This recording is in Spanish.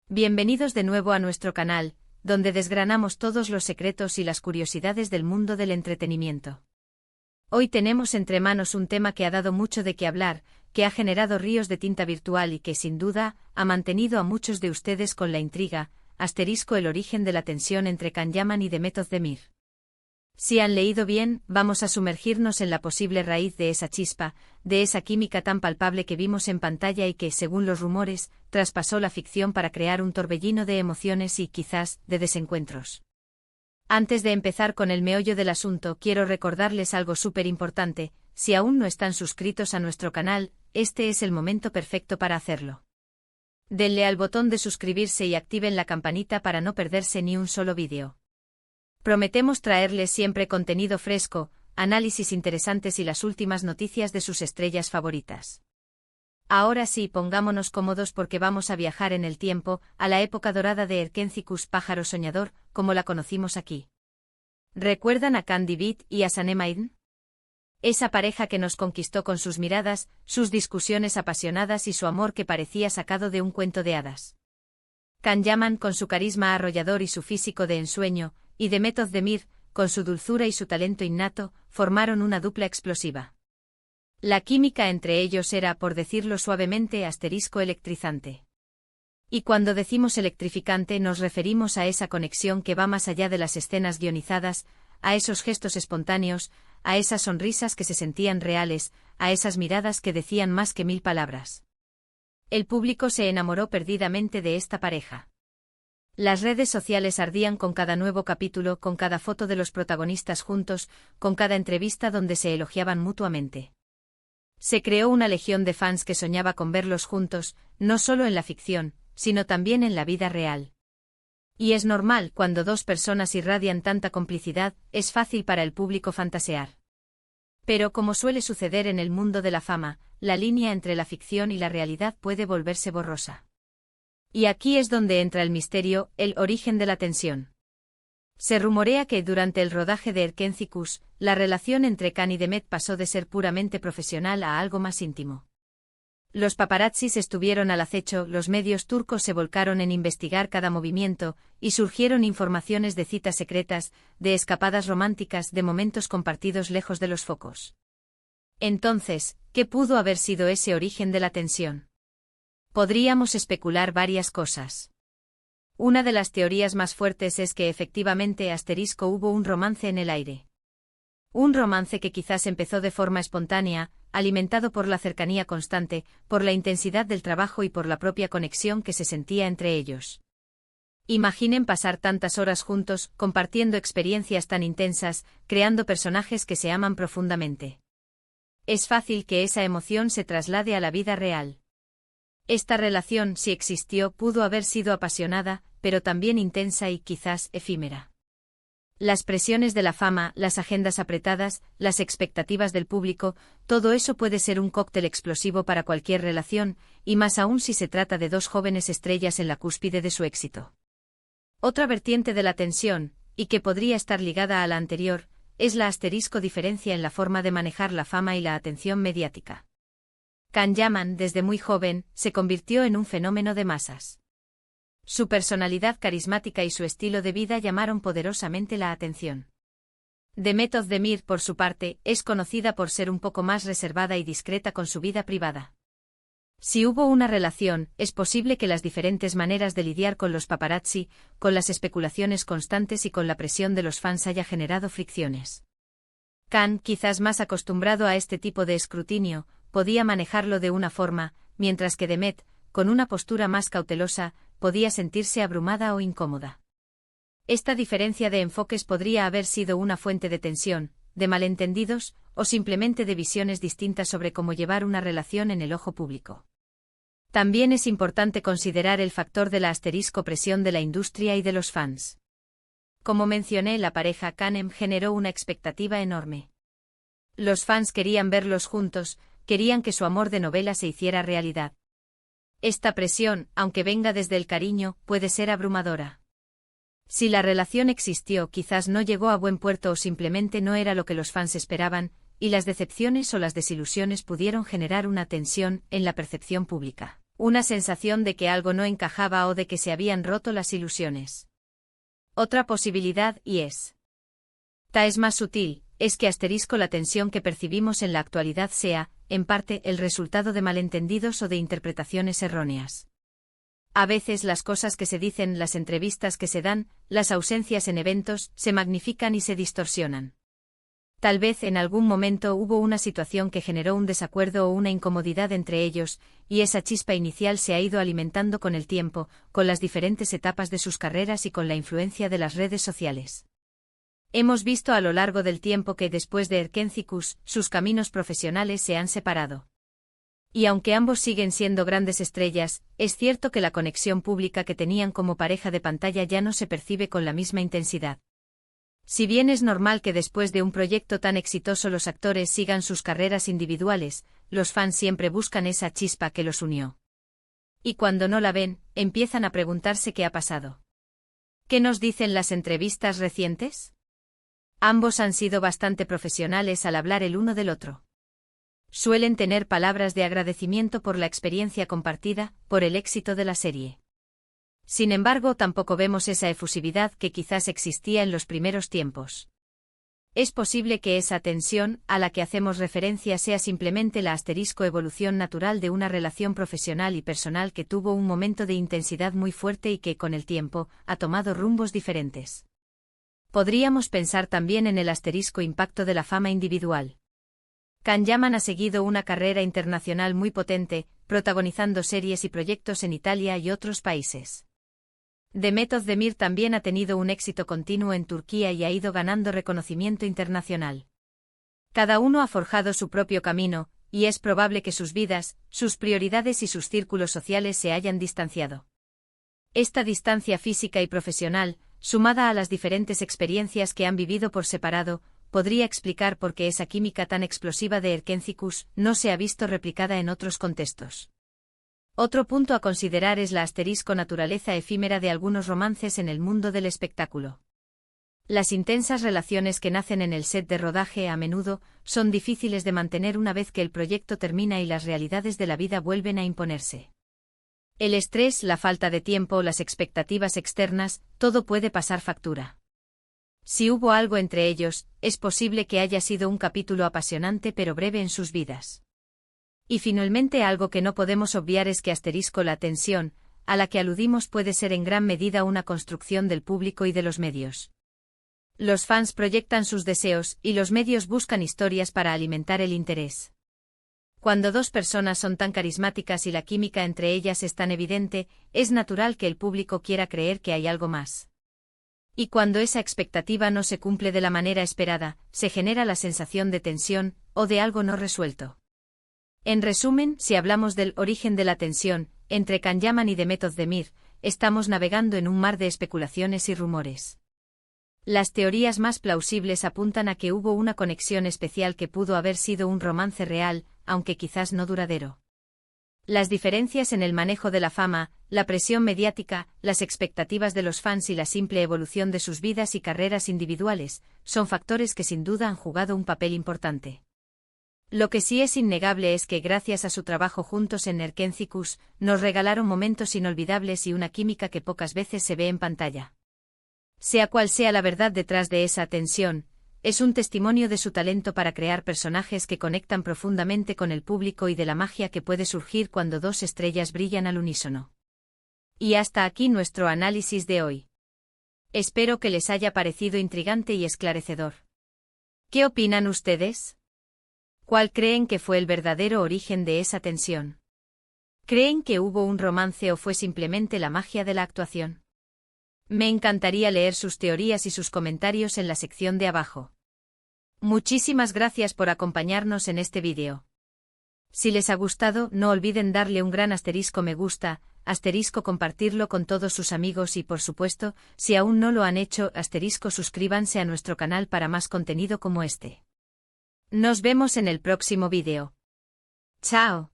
Bienvenidos de nuevo a nuestro canal, donde desgranamos todos los secretos y las curiosidades del mundo del entretenimiento. Hoy tenemos entre manos un tema que ha dado mucho de qué hablar, que ha generado ríos de tinta virtual y que, sin duda, ha mantenido a muchos de ustedes con la intriga, el origen de la tensión entre Can Yaman y Demet Özdemir. Si han leído bien, vamos a sumergirnos en la posible raíz de esa chispa, de esa química tan palpable que vimos en pantalla y que, según los rumores, traspasó la ficción para crear un torbellino de emociones y, quizás, de desencuentros. Antes de empezar con el meollo del asunto, quiero recordarles algo súper importante: si aún no están suscritos a nuestro canal, este es el momento perfecto para hacerlo. Denle al botón de suscribirse y activen la campanita para no perderse ni un solo vídeo. Prometemos traerles siempre contenido fresco, análisis interesantes y las últimas noticias de sus estrellas favoritas. Ahora sí, pongámonos cómodos porque vamos a viajar en el tiempo, a la época dorada de Erkenzicus pájaro soñador, como la conocimos aquí. ¿Recuerdan a Can Dibi y a Sanem Aydin? Esa pareja que nos conquistó con sus miradas, sus discusiones apasionadas y su amor que parecía sacado de un cuento de hadas. Can Yaman con su carisma arrollador y su físico de ensueño, y Demet Özdemir, con su dulzura y su talento innato, formaron una dupla explosiva. La química entre ellos era, por decirlo suavemente, electrizante. Y cuando decimos electrificante nos referimos a esa conexión que va más allá de las escenas guionizadas, a esos gestos espontáneos, a esas sonrisas que se sentían reales, a esas miradas que decían más que 1000 palabras. El público se enamoró perdidamente de esta pareja. Las redes sociales ardían con cada nuevo capítulo, con cada foto de los protagonistas juntos, con cada entrevista donde se elogiaban mutuamente. Se creó una legión de fans que soñaba con verlos juntos, no solo en la ficción, sino también en la vida real. Y es normal, cuando dos personas irradian tanta complicidad, es fácil para el público fantasear. Pero como suele suceder en el mundo de la fama, la línea entre la ficción y la realidad puede volverse borrosa. Y aquí es donde entra el misterio, el origen de la tensión. Se rumorea que durante el rodaje de Erkenzicus, la relación entre Can y Demet pasó de ser puramente profesional a algo más íntimo. Los paparazzis estuvieron al acecho, los medios turcos se volcaron en investigar cada movimiento, y surgieron informaciones de citas secretas, de escapadas románticas, de momentos compartidos lejos de los focos. Entonces, ¿qué pudo haber sido ese origen de la tensión? Podríamos especular varias cosas. Una de las teorías más fuertes es que efectivamente hubo un romance en el aire. Un romance que quizás empezó de forma espontánea, alimentado por la cercanía constante, por la intensidad del trabajo y por la propia conexión que se sentía entre ellos. Imaginen pasar tantas horas juntos, compartiendo experiencias tan intensas, creando personajes que se aman profundamente. Es fácil que esa emoción se traslade a la vida real. Esta relación, si existió, pudo haber sido apasionada, pero también intensa y quizás efímera. Las presiones de la fama, las agendas apretadas, las expectativas del público, todo eso puede ser un cóctel explosivo para cualquier relación, y más aún si se trata de dos jóvenes estrellas en la cúspide de su éxito. Otra vertiente de la tensión, y que podría estar ligada a la anterior, es la diferencia en la forma de manejar la fama y la atención mediática. Can Yaman, desde muy joven, se convirtió en un fenómeno de masas. Su personalidad carismática y su estilo de vida llamaron poderosamente la atención. Demet Özdemir, por su parte, es conocida por ser un poco más reservada y discreta con su vida privada. Si hubo una relación, es posible que las diferentes maneras de lidiar con los paparazzi, con las especulaciones constantes y con la presión de los fans haya generado fricciones. Can, quizás más acostumbrado a este tipo de escrutinio, podía manejarlo de una forma, mientras que Demet, con una postura más cautelosa, podía sentirse abrumada o incómoda. Esta diferencia de enfoques podría haber sido una fuente de tensión, de malentendidos, o simplemente de visiones distintas sobre cómo llevar una relación en el ojo público. También es importante considerar el factor de la presión de la industria y de los fans. Como mencioné, la pareja Can generó una expectativa enorme. Los fans querían verlos juntos, querían que su amor de novela se hiciera realidad. Esta presión, aunque venga desde el cariño, puede ser abrumadora. Si la relación existió, quizás no llegó a buen puerto o simplemente no era lo que los fans esperaban, y las decepciones o las desilusiones pudieron generar una tensión en la percepción pública. Una sensación de que algo no encajaba o de que se habían roto las ilusiones. Otra posibilidad, y es más sutil, es que la tensión que percibimos en la actualidad sea, en parte, el resultado de malentendidos o de interpretaciones erróneas. A veces las cosas que se dicen, las entrevistas que se dan, las ausencias en eventos, se magnifican y se distorsionan. Tal vez en algún momento hubo una situación que generó un desacuerdo o una incomodidad entre ellos, y esa chispa inicial se ha ido alimentando con el tiempo, con las diferentes etapas de sus carreras y con la influencia de las redes sociales. Hemos visto a lo largo del tiempo que después de Erkenci-Kuş, sus caminos profesionales se han separado. Y aunque ambos siguen siendo grandes estrellas, es cierto que la conexión pública que tenían como pareja de pantalla ya no se percibe con la misma intensidad. Si bien es normal que después de un proyecto tan exitoso los actores sigan sus carreras individuales, los fans siempre buscan esa chispa que los unió. Y cuando no la ven, empiezan a preguntarse qué ha pasado. ¿Qué nos dicen las entrevistas recientes? Ambos han sido bastante profesionales al hablar el uno del otro. Suelen tener palabras de agradecimiento por la experiencia compartida, por el éxito de la serie. Sin embargo, tampoco vemos esa efusividad que quizás existía en los primeros tiempos. Es posible que esa tensión, a la que hacemos referencia, sea simplemente la evolución natural de una relación profesional y personal que tuvo un momento de intensidad muy fuerte y que, con el tiempo, ha tomado rumbos diferentes. Podríamos pensar también en el impacto de la fama individual. Can Yaman ha seguido una carrera internacional muy potente, protagonizando series y proyectos en Italia y otros países. Demet Özdemir también ha tenido un éxito continuo en Turquía y ha ido ganando reconocimiento internacional. Cada uno ha forjado su propio camino, y es probable que sus vidas, sus prioridades y sus círculos sociales se hayan distanciado. Esta distancia física y profesional, sumada a las diferentes experiencias que han vivido por separado, podría explicar por qué esa química tan explosiva de Erkenci-Kuş no se ha visto replicada en otros contextos. Otro punto a considerar es la naturaleza efímera de algunos romances en el mundo del espectáculo. Las intensas relaciones que nacen en el set de rodaje a menudo son difíciles de mantener una vez que el proyecto termina y las realidades de la vida vuelven a imponerse. El estrés, la falta de tiempo, las expectativas externas, todo puede pasar factura. Si hubo algo entre ellos, es posible que haya sido un capítulo apasionante pero breve en sus vidas. Y finalmente algo que no podemos obviar es que la tensión, a la que aludimos puede ser en gran medida una construcción del público y de los medios. Los fans proyectan sus deseos y los medios buscan historias para alimentar el interés. Cuando dos personas son tan carismáticas y la química entre ellas es tan evidente, es natural que el público quiera creer que hay algo más. Y cuando esa expectativa no se cumple de la manera esperada, se genera la sensación de tensión, o de algo no resuelto. En resumen, si hablamos del origen de la tensión, entre Can Yaman y Demet Özdemir, estamos navegando en un mar de especulaciones y rumores. Las teorías más plausibles apuntan a que hubo una conexión especial que pudo haber sido un romance real, aunque quizás no duradero. Las diferencias en el manejo de la fama, la presión mediática, las expectativas de los fans y la simple evolución de sus vidas y carreras individuales, son factores que sin duda han jugado un papel importante. Lo que sí es innegable es que gracias a su trabajo juntos en Erkenci-Kuş, nos regalaron momentos inolvidables y una química que pocas veces se ve en pantalla. Sea cual sea la verdad detrás de esa tensión, es un testimonio de su talento para crear personajes que conectan profundamente con el público y de la magia que puede surgir cuando dos estrellas brillan al unísono. Y hasta aquí nuestro análisis de hoy. Espero que les haya parecido intrigante y esclarecedor. ¿Qué opinan ustedes? ¿Cuál creen que fue el verdadero origen de esa tensión? ¿Creen que hubo un romance o fue simplemente la magia de la actuación? Me encantaría leer sus teorías y sus comentarios en la sección de abajo. Muchísimas gracias por acompañarnos en este vídeo. Si les ha gustado, no olviden darle un gran me gusta, compartirlo con todos sus amigos y por supuesto, si aún no lo han hecho, suscríbanse a nuestro canal para más contenido como este. Nos vemos en el próximo vídeo. ¡Chao!